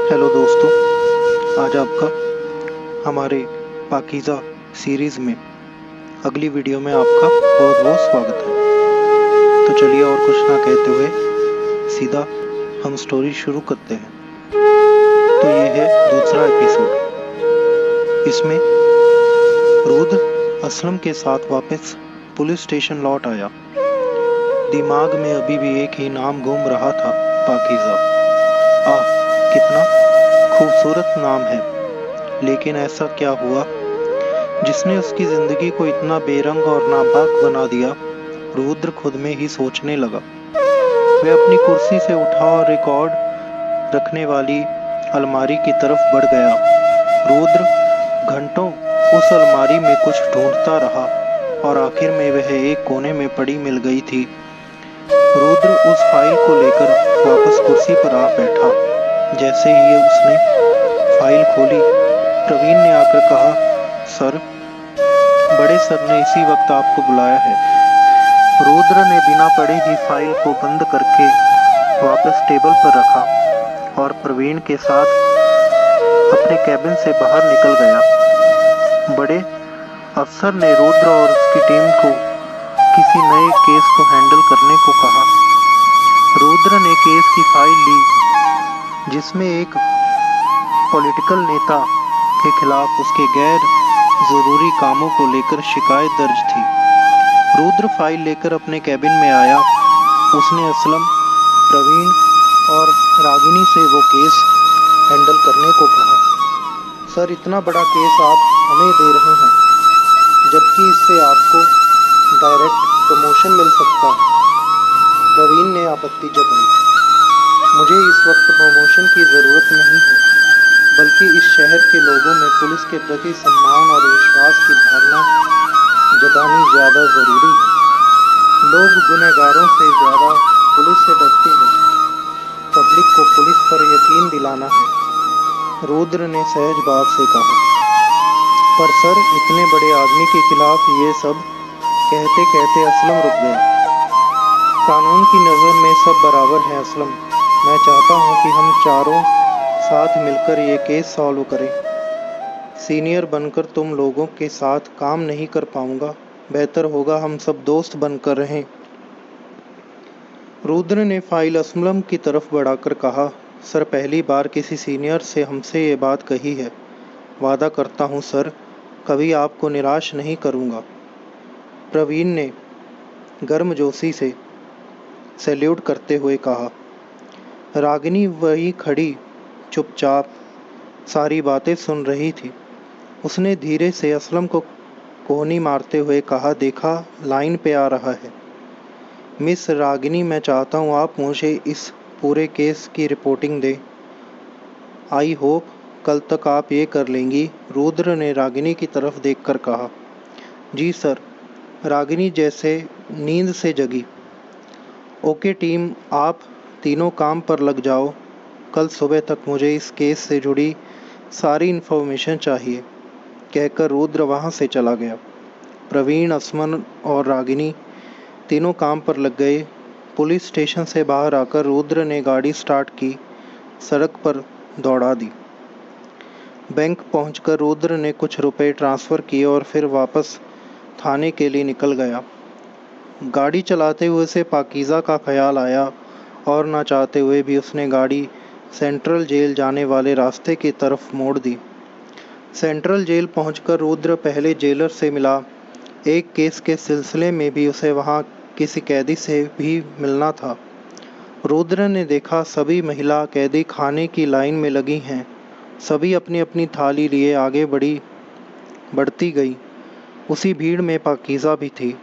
Hello दोस्तों, आज आपका हमारे पाकीज़ा सीरीज़ में अगली वीडियो में आपका बहुत बहुत स्वागत है। तो चलिए और कुछ ना कहते हुए सीधा हम स्टोरी शुरू करते हैं। तो ये है दूसरा एपिसोड। इसमें रुद्र असलम के साथ वापस पुलिस स्टेशन लौट आया। दिमाग में अभी भी एक ही नाम घूम रहा था, पाकीज़ा। आह, कितना खूबसूरत नाम है। लेकिन ऐसा क्या हुआ जिसने उसकी जिंदगी को इतना बेरंग और नापाक बना दिया? रुद्र खुद में ही सोचने लगा। वह अपनी कुर्सी से उठा और रिकॉर्ड रखने वाली अलमारी की तरफ बढ़ गया। रुद्र घंटों उस अलमारी में कुछ ढूंढता रहा और आखिर में वह एक कोने में पड़ी मिल गई थी। रुद्र उस फाइल को लेकर वापस कुर्सी पर आ बैठा। जैसे ही उसने फाइल खोली, प्रवीण ने आकर कहा, सर, बड़े सर ने इसी वक्त आपको बुलाया है। रुद्र ने बिना पढ़े ही फाइल को बंद करके वापस टेबल पर रखा और प्रवीण के साथ अपने कैबिन से बाहर निकल गया। बड़े अफसर ने रुद्र और उसकी टीम को किसी नए केस को हैंडल करने को कहा। रुद्र ने केस की फाइल ली, जिसमें एक पॉलिटिकल नेता के खिलाफ उसके गैर जरूरी कामों को लेकर शिकायत दर्ज थी। रुद्र फाइल लेकर अपने कैबिन में आया। उसने असलम, प्रवीण और रागिनी से वो केस हैंडल करने को कहा। सर, इतना बड़ा केस आप हमें दे रहे हैं, जबकि इससे आपको डायरेक्ट प्रमोशन मिल सकता है। प्रवीण ने आपत्ति जताई। मुझे इस वक्त प्रमोशन की ज़रूरत नहीं है, बल्कि इस शहर के लोगों में पुलिस के प्रति सम्मान और विश्वास की भावना जगानी ज़्यादा ज़रूरी है। लोग गुनहगारों से ज़्यादा पुलिस से डरते हैं। पब्लिक को पुलिस पर यकीन दिलाना है, रुद्र ने सहज भाव से कहा। पर सर, इतने बड़े आदमी के खिलाफ ये सब कहते कहते असलम रुक गया। कानून की नज़र में सब बराबर हैं असलम। मैं चाहता हूँ कि हम चारों साथ मिलकर ये केस सॉल्व करें। सीनियर बनकर तुम लोगों के साथ काम नहीं कर पाऊंगा। बेहतर होगा हम सब दोस्त बनकर रहें। रुद्र ने फाइल असलम की तरफ बढ़ाकर कहा, सर, पहली बार किसी सीनियर से हमसे ये बात कही है। वादा करता हूँ सर, कभी आपको निराश नहीं करूँगा। प्रवीण ने गर्मजोशी से सैल्यूट करते हुए कहा। रागिनी वही खड़ी चुपचाप सारी बातें सुन रही थी। उसने धीरे से असलम को कोहनी मारते हुए कहा, देखा, लाइन पे आ रहा है। मिस रागिनी, मैं चाहता हूँ आप मुझे इस पूरे केस की रिपोर्टिंग दें। आई होप कल तक आप ये कर लेंगी। रुद्र ने रागिनी की तरफ देखकर कहा। जी सर। रागिनी जैसे नींद से जगी। ओके टीम, आप तीनों काम पर लग जाओ। कल सुबह तक मुझे इस केस से जुड़ी सारी इन्फॉर्मेशन चाहिए, कहकर रुद्र वहाँ से चला गया। प्रवीण, असमन और रागिनी तीनों काम पर लग गए। पुलिस स्टेशन से बाहर आकर रुद्र ने गाड़ी स्टार्ट की, सड़क पर दौड़ा दी। बैंक पहुंचकर रुद्र ने कुछ रुपए ट्रांसफ़र किए और फिर वापस थाने के लिए निकल गया। गाड़ी चलाते हुए उसे पाकीज़ा का ख्याल आया और ना चाहते हुए भी उसने गाड़ी सेंट्रल जेल जाने वाले रास्ते की तरफ मोड़ दी। सेंट्रल जेल पहुंचकर रुद्र पहले जेलर से मिला। एक केस के सिलसिले में भी उसे वहां किसी कैदी से भी मिलना था। रुद्र ने देखा सभी महिला कैदी खाने की लाइन में लगी हैं। सभी अपनी अपनी थाली लिए आगे बढ़ती गई। उसी भीड़ में पाकीज़ा भी थी।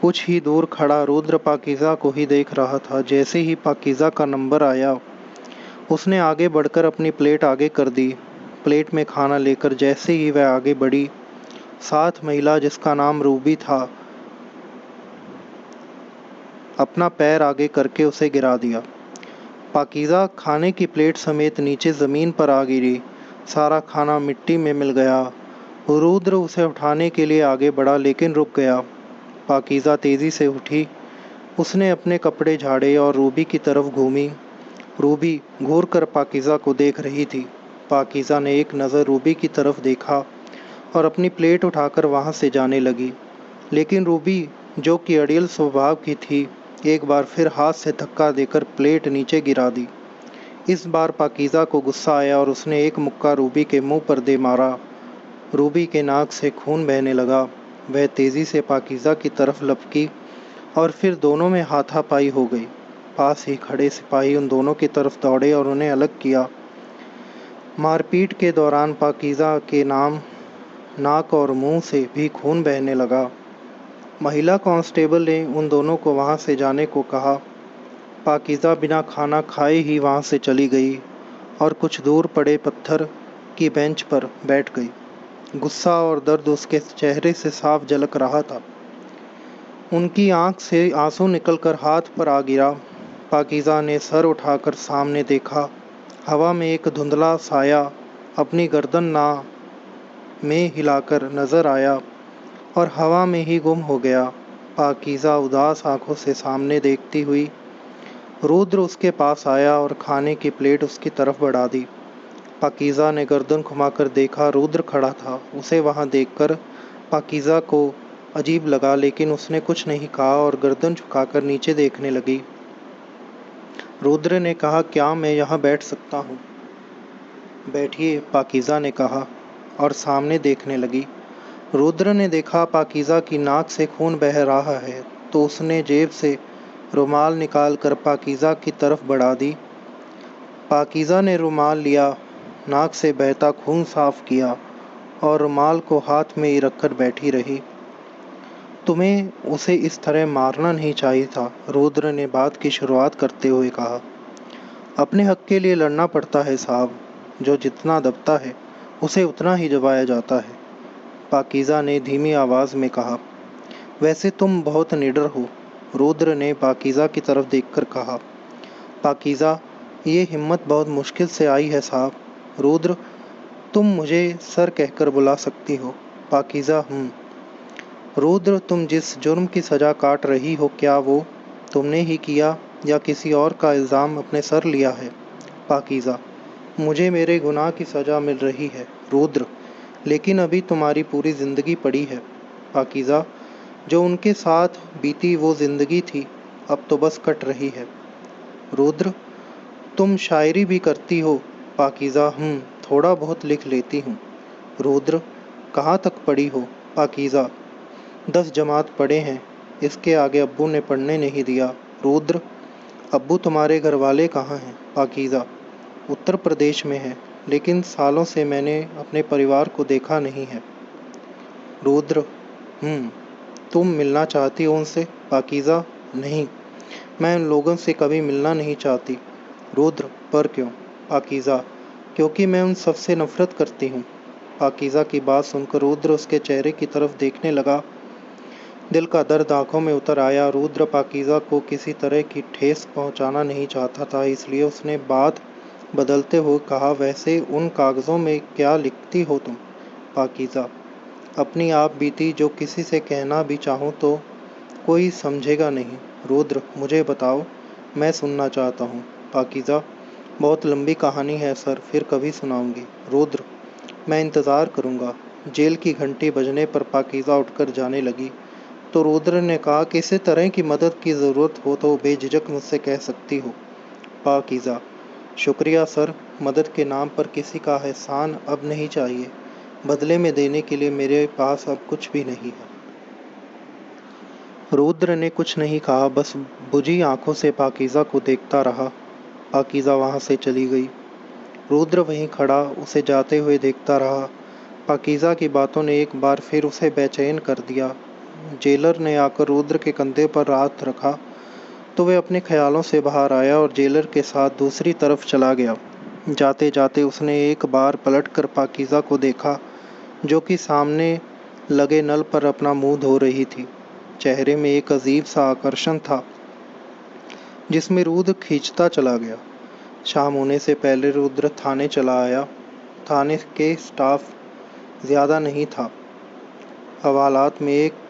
कुछ ही दूर खड़ा रुद्र पाकीज़ा को ही देख रहा था। जैसे ही पाकीज़ा का नंबर आया, उसने आगे बढ़कर अपनी प्लेट आगे कर दी। प्लेट में खाना लेकर जैसे ही वह आगे बढ़ी, साथ महिला जिसका नाम रूबी था, अपना पैर आगे करके उसे गिरा दिया। पाकीज़ा खाने की प्लेट समेत नीचे ज़मीन पर आ गिरी। सारा खाना मिट्टी में मिल गया। रुद्र उसे उठाने के लिए आगे बढ़ा, लेकिन रुक गया। पाकीज़ा तेज़ी से उठी। उसने अपने कपड़े झाड़े और रूबी की तरफ घूमी। रूबी घूर कर पाकीज़ा को देख रही थी। पाकीज़ा ने एक नज़र रूबी की तरफ देखा और अपनी प्लेट उठाकर वहाँ से जाने लगी। लेकिन रूबी, जो कि अड़ियल स्वभाव की थी, एक बार फिर हाथ से धक्का देकर प्लेट नीचे गिरा दी। इस बार पाकीज़ा को गुस्सा आया और उसने एक मुक्का रूबी के मुंह पर दे मारा। रूबी के नाक से खून बहने लगा। वह तेज़ी से पाकीज़ा की तरफ लपकी और फिर दोनों में हाथापाई हो गई। पास ही खड़े सिपाही उन दोनों की तरफ दौड़े और उन्हें अलग किया। मारपीट के दौरान पाकीज़ा के नाक और मुंह से भी खून बहने लगा। महिला कांस्टेबल ने उन दोनों को वहां से जाने को कहा। पाकीज़ा बिना खाना खाए ही वहां से चली गई और कुछ दूर पड़े पत्थर की बेंच पर बैठ गई। गुस्सा और दर्द उसके चेहरे से साफ झलक रहा था। उनकी आंख से आंसू निकलकर हाथ पर आ गिरा। पाकीज़ा ने सर उठाकर सामने देखा। हवा में एक धुंधला साया अपनी गर्दन में हिलाकर नजर आया और हवा में ही गुम हो गया। पाकीज़ा उदास आंखों से सामने देखती हुई रुद्र उसके पास आया और खाने की प्लेट उसकी तरफ बढ़ा दी। पाकीज़ा ने गर्दन घुमाकर देखा, रुद्र खड़ा था। उसे वहां देखकर पाकीज़ा को अजीब लगा, लेकिन उसने कुछ नहीं कहा और गर्दन झुकाकर नीचे देखने लगी। रुद्र ने कहा, क्या मैं यहाँ बैठ सकता हूँ? बैठिए, पाकीज़ा ने कहा और सामने देखने लगी। रुद्र ने देखा पाकीज़ा की नाक से खून बह रहा है, तो उसने जेब से रुमाल निकालकर पाकीज़ा की तरफ बढ़ा दी। पाकीज़ा ने रुमाल लिया, नाक से बहता खून साफ किया और रुमाल को हाथ में ही रखकर बैठी रही। तुम्हें उसे इस तरह मारना नहीं चाहिए था, रुद्र ने बात की शुरुआत करते हुए कहा। अपने हक के लिए लड़ना पड़ता है साहब, जो जितना दबता है उसे उतना ही दबाया जाता है, पाकीज़ा ने धीमी आवाज़ में कहा। वैसे तुम बहुत निडर हो, रुद्र ने पाकीज़ा की तरफ देखकर कहा। पाकीज़ा, ये हिम्मत बहुत मुश्किल से आई है साहब। रुद्र, तुम मुझे सर कहकर बुला सकती हो। पाकीज़ा, रुद्र, तुम जिस जुर्म की सज़ा काट रही हो, क्या वो तुमने ही किया या किसी और का इल्ज़ाम अपने सर लिया है? पाकीज़ा, मुझे मेरे गुनाह की सज़ा मिल रही है रुद्र, लेकिन अभी तुम्हारी पूरी ज़िंदगी पड़ी है। पाकीज़ा, जो उनके साथ बीती वो ज़िंदगी थी, अब तो बस कट रही है। रुद्र, तुम शायरी भी करती हो? पाकीज़ा, थोड़ा बहुत लिख लेती हूँ। रुद्र, कहाँ तक पढ़ी हो? पाकीज़ा, 10 जमात पढ़े हैं, इसके आगे अब्बू ने पढ़ने नहीं दिया। रुद्र, अब्बू तुम्हारे घर वाले कहाँ हैं? पाकीज़ा, उत्तर प्रदेश में है, लेकिन सालों से मैंने अपने परिवार को देखा नहीं है। रुद्र, तुम मिलना चाहती हो उनसे? पाकीज़ा, नहीं, मैं उन लोगों से कभी मिलना नहीं चाहती। रुद्र, पर क्यों? पाकीज़ा, क्योंकि मैं उन सबसे नफरत करती हूँ। पाकीज़ा की बात सुनकर रुद्र उसके चेहरे की तरफ देखने लगा। दिल का दर्द आंखों में उतर आया। रुद्र पाकीज़ा को किसी तरह की ठेस पहुंचाना नहीं चाहता था, इसलिए उसने बात बदलते हुए कहा, वैसे उन कागज़ों में क्या लिखती हो तुम? पाकीज़ा, अपनी आप बीती जो किसी से कहना भी चाहूँ तो कोई समझेगा नहीं। रुद्र, मुझे बताओ, मैं सुनना चाहता हूँ। पाकीज़ा, बहुत लंबी कहानी है सर, फिर कभी सुनाऊंगी। रुद्र, मैं इंतज़ार करूँगा। जेल की घंटी बजने पर पाकीज़ा उठकर जाने लगी तो रुद्र ने कहा, किसी तरह की मदद की ज़रूरत हो तो बेझिझक मुझसे कह सकती हो। पाकीज़ा, शुक्रिया सर, मदद के नाम पर किसी का एहसान अब नहीं चाहिए। बदले में देने के लिए मेरे पास अब कुछ भी नहीं है। रुद्र ने कुछ नहीं कहा, बस बुझी आंखों से पाकीज़ा को देखता रहा। पाकीज़ा वहां से चली गई। रुद्र वहीं खड़ा उसे जाते हुए देखता रहा। पाकीज़ा की बातों ने एक बार फिर उसे बेचैन कर दिया। जेलर ने आकर रुद्र के कंधे पर हाथ रखा तो वह अपने ख्यालों से बाहर आया और जेलर के साथ दूसरी तरफ चला गया। जाते जाते उसने एक बार पलटकर पाकीज़ा को देखा, जो कि सामने लगे नल पर अपना मुंह धो रही थी। चेहरे में एक अजीब सा आकर्षण था, जिसमें रुद्र खींचता चला गया। शाम होने से पहले रुद्र थाने चला आया। थाने के स्टाफ ज़्यादा नहीं था। हवालात में एक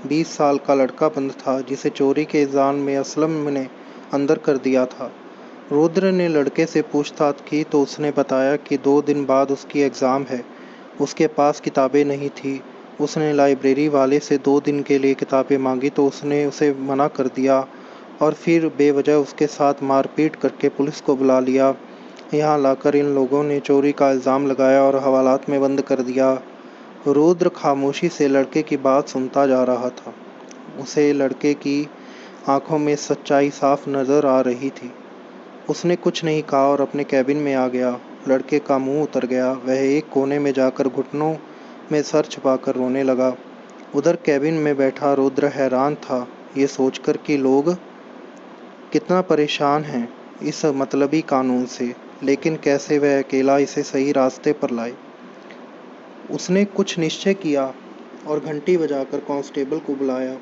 20 साल का लड़का बंद था, जिसे चोरी के इल्ज़ाम में असलम ने अंदर कर दिया था। रुद्र ने लड़के से पूछताछ की तो उसने बताया कि 2 दिन बाद उसकी एग्ज़ाम है। उसके पास किताबें नहीं थी। उसने लाइब्रेरी वाले से 2 दिन के लिए किताबें मांगी तो उसने उसे मना कर दिया और फिर बेवजह उसके साथ मारपीट करके पुलिस को बुला लिया। यहाँ लाकर इन लोगों ने चोरी का इल्ज़ाम लगाया और हवालात में बंद कर दिया। रुद्र खामोशी से लड़के की बात सुनता जा रहा था। उसे लड़के की आंखों में सच्चाई साफ नज़र आ रही थी। उसने कुछ नहीं कहा और अपने कैबिन में आ गया। लड़के का मुंह उतर गया। वह एक कोने में जाकर घुटनों में सर छुपाकर रोने लगा। उधर कैबिन में बैठा रुद्र हैरान था ये सोचकर कि लोग कितना परेशान हैं इस मतलबी कानून से, लेकिन कैसे वह अकेला इसे सही रास्ते पर लाए। उसने कुछ निश्चय किया और घंटी बजाकर कांस्टेबल को बुलाया।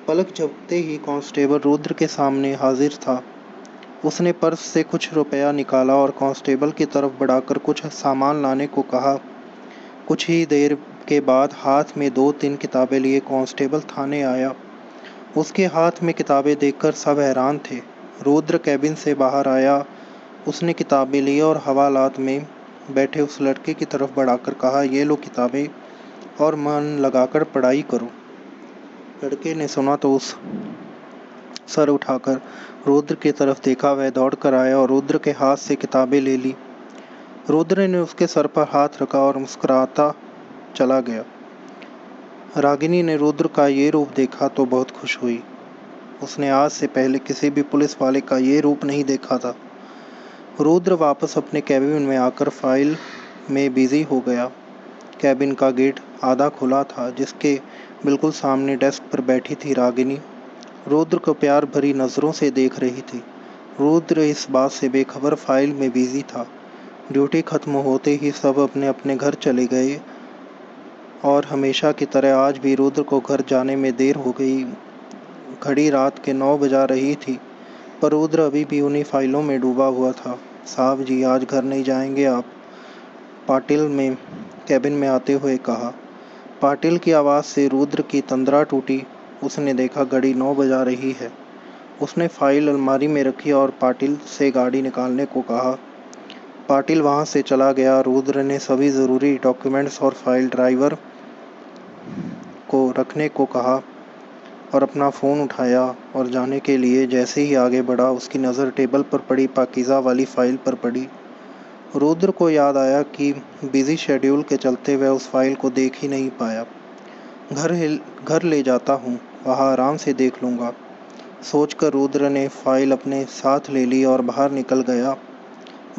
पलक झपकते ही कांस्टेबल रुद्र के सामने हाजिर था। उसने पर्स से कुछ रुपया निकाला और कांस्टेबल की तरफ बढ़ाकर कुछ सामान लाने को कहा। कुछ ही देर के बाद हाथ में 2-3 किताबें लिए कांस्टेबल थाने आया। उसके हाथ में किताबें देखकर सब हैरान थे। रुद्र कैबिन से बाहर आया। उसने किताबें ली और हवालात में बैठे उस लड़के की तरफ बढ़ाकर कहा, ये लो किताबें और मन लगाकर पढ़ाई करो। लड़के ने सुना तो उस सर उठाकर रुद्र की तरफ देखा। वह दौड़कर आया और रुद्र के हाथ से किताबें ले ली। रुद्र ने उसके सर पर हाथ रखा और मुस्कुराता चला गया। रागिनी ने रुद्र का ये रूप देखा तो बहुत खुश हुई। उसने आज से पहले किसी भी पुलिस वाले का ये रूप नहीं देखा था। रुद्र वापस अपने कैबिन में आकर फाइल में बिजी हो गया। कैबिन का गेट आधा खुला था, जिसके बिल्कुल सामने डेस्क पर बैठी थी रागिनी। रुद्र को प्यार भरी नज़रों से देख रही थी। रुद्र इस बात से बेखबर फाइल में बिजी था। ड्यूटी खत्म होते ही सब अपने अपने घर चले गए और हमेशा की तरह आज भी रुद्र को घर जाने में देर हो गई। घड़ी रात के 9 बजा रही थी, पर रुद्र अभी भी उन्हीं फाइलों में डूबा हुआ था। साहब जी, आज घर नहीं जाएंगे आप? पाटिल ने कैबिन में आते हुए कहा। पाटिल की आवाज़ से रुद्र की तंद्रा टूटी। उसने देखा घड़ी 9 बजा रही है। उसने फाइल अलमारी में रखी और पाटिल से गाड़ी निकालने को कहा। पाटिल वहाँ से चला गया। रुद्र ने सभी ज़रूरी डॉक्यूमेंट्स और फाइल ड्राइवर को रखने को कहा और अपना फ़ोन उठाया और जाने के लिए जैसे ही आगे बढ़ा, उसकी नज़र टेबल पर पड़ी पाकीज़ा वाली फ़ाइल पर पड़ी। रुद्र को याद आया कि बिज़ी शेड्यूल के चलते वह उस फाइल को देख ही नहीं पाया। घर ले जाता हूँ, वहाँ आराम से देख लूँगा, सोचकर रुद्र ने फाइल अपने साथ ले ली और बाहर निकल गया।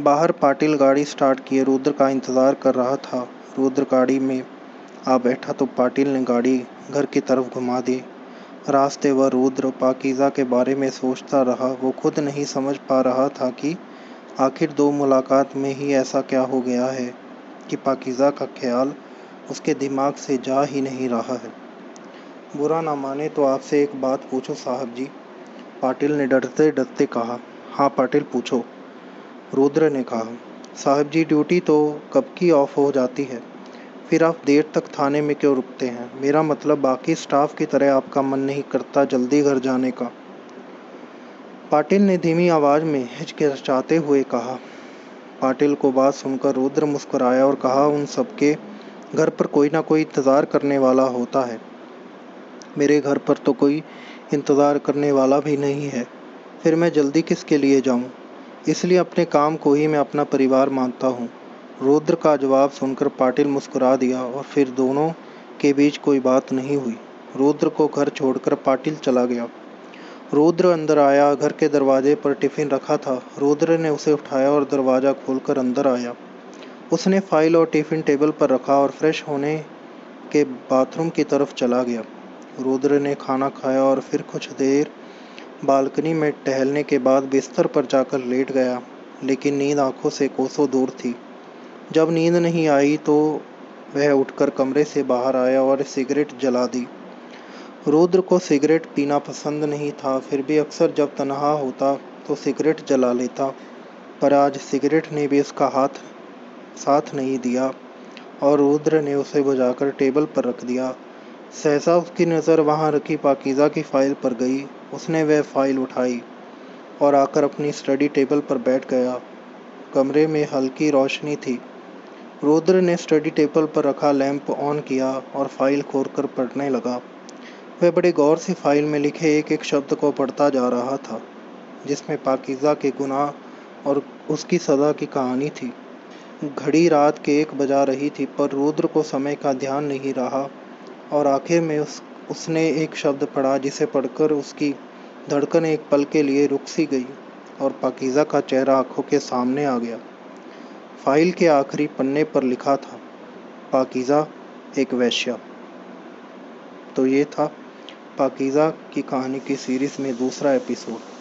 बाहर पाटिल गाड़ी स्टार्ट किए रुद्र का इंतज़ार कर रहा था। रुद्र गाड़ी में आ बैठा तो पाटिल ने गाड़ी घर की तरफ घुमा दी। रास्ते भर रुद्र पाकीज़ा के बारे में सोचता रहा। वो खुद नहीं समझ पा रहा था कि आखिर 2 मुलाकात में ही ऐसा क्या हो गया है कि पाकीज़ा का ख्याल उसके दिमाग से जा ही नहीं रहा है। बुरा ना माने तो आपसे एक बात पूछो साहब जी, पाटिल ने डरते डरते कहा। हाँ पाटिल, पूछो, रुद्र ने कहा। साहब जी, ड्यूटी तो कब की ऑफ हो जाती है, फिर आप देर तक थाने में क्यों रुकते हैं? मेरा मतलब बाकी स्टाफ की तरह आपका मन नहीं करता जल्दी घर जाने का? पाटिल ने धीमी आवाज़ में हिचकिचाते हुए कहा। पाटिल को बात सुनकर रुद्र मुस्कुराया और कहा, उन सबके घर पर कोई ना कोई इंतज़ार करने वाला होता है। मेरे घर पर तो कोई इंतज़ार करने वाला भी नहीं है, फिर मैं जल्दी किसके लिए जाऊं? इसलिए अपने काम को ही मैं अपना परिवार मानता हूं। रुद्र का जवाब सुनकर पाटिल मुस्कुरा दिया और फिर दोनों के बीच कोई बात नहीं हुई। रुद्र को घर छोड़कर पाटिल चला गया। रुद्र अंदर आया। घर के दरवाजे पर टिफ़िन रखा था। रुद्र ने उसे उठाया और दरवाज़ा खोलकर अंदर आया। उसने फाइल और टिफ़िन टेबल पर रखा और फ्रेश होने के बाथरूम की तरफ चला गया। रुद्र ने खाना खाया और फिर कुछ देर बालकनी में टहलने के बाद बिस्तर पर जाकर लेट गया, लेकिन नींद आंखों से कोसों दूर थी। जब नींद नहीं आई तो वह उठकर कमरे से बाहर आया और सिगरेट जला दी। रुद्र को सिगरेट पीना पसंद नहीं था, फिर भी अक्सर जब तन्हा होता तो सिगरेट जला लेता, पर आज सिगरेट ने भी उसका साथ नहीं दिया और रुद्र ने उसे बुझाकर टेबल पर रख दिया। सहसा उसकी नज़र वहाँ रखी पाकीज़ा की फाइल पर गई। उसने वह फाइल उठाई। और आकर अपनी स्टडी टेबल पर बैठ गया। कमरे में हल्की रोशनी थी। रुद्र ने स्टडी टेबल पर रखा लैंप ऑन किया और फाइल खोलकर पढ़ने लगा। वह बड़े गौर से फाइल में लिखे एक एक शब्द को पढ़ता जा रहा था, जिसमें पाकीज़ा के गुनाह और उसकी सज़ा की कहानी थी। घड़ी रात के 1 बजा रही थी, पर रुद्र को समय का ध्यान नहीं रहा और आखिर में उसने एक शब्द पढ़ा, जिसे पढ़कर उसकी धड़कन एक पल के लिए रुक सी गई और पाकीज़ा का चेहरा आंखों के सामने आ गया। फाइल के आखिरी पन्ने पर लिखा था, पाकीज़ा एक वेश्या। तो ये था पाकीज़ा की कहानी की सीरीज़ में दूसरा एपिसोड।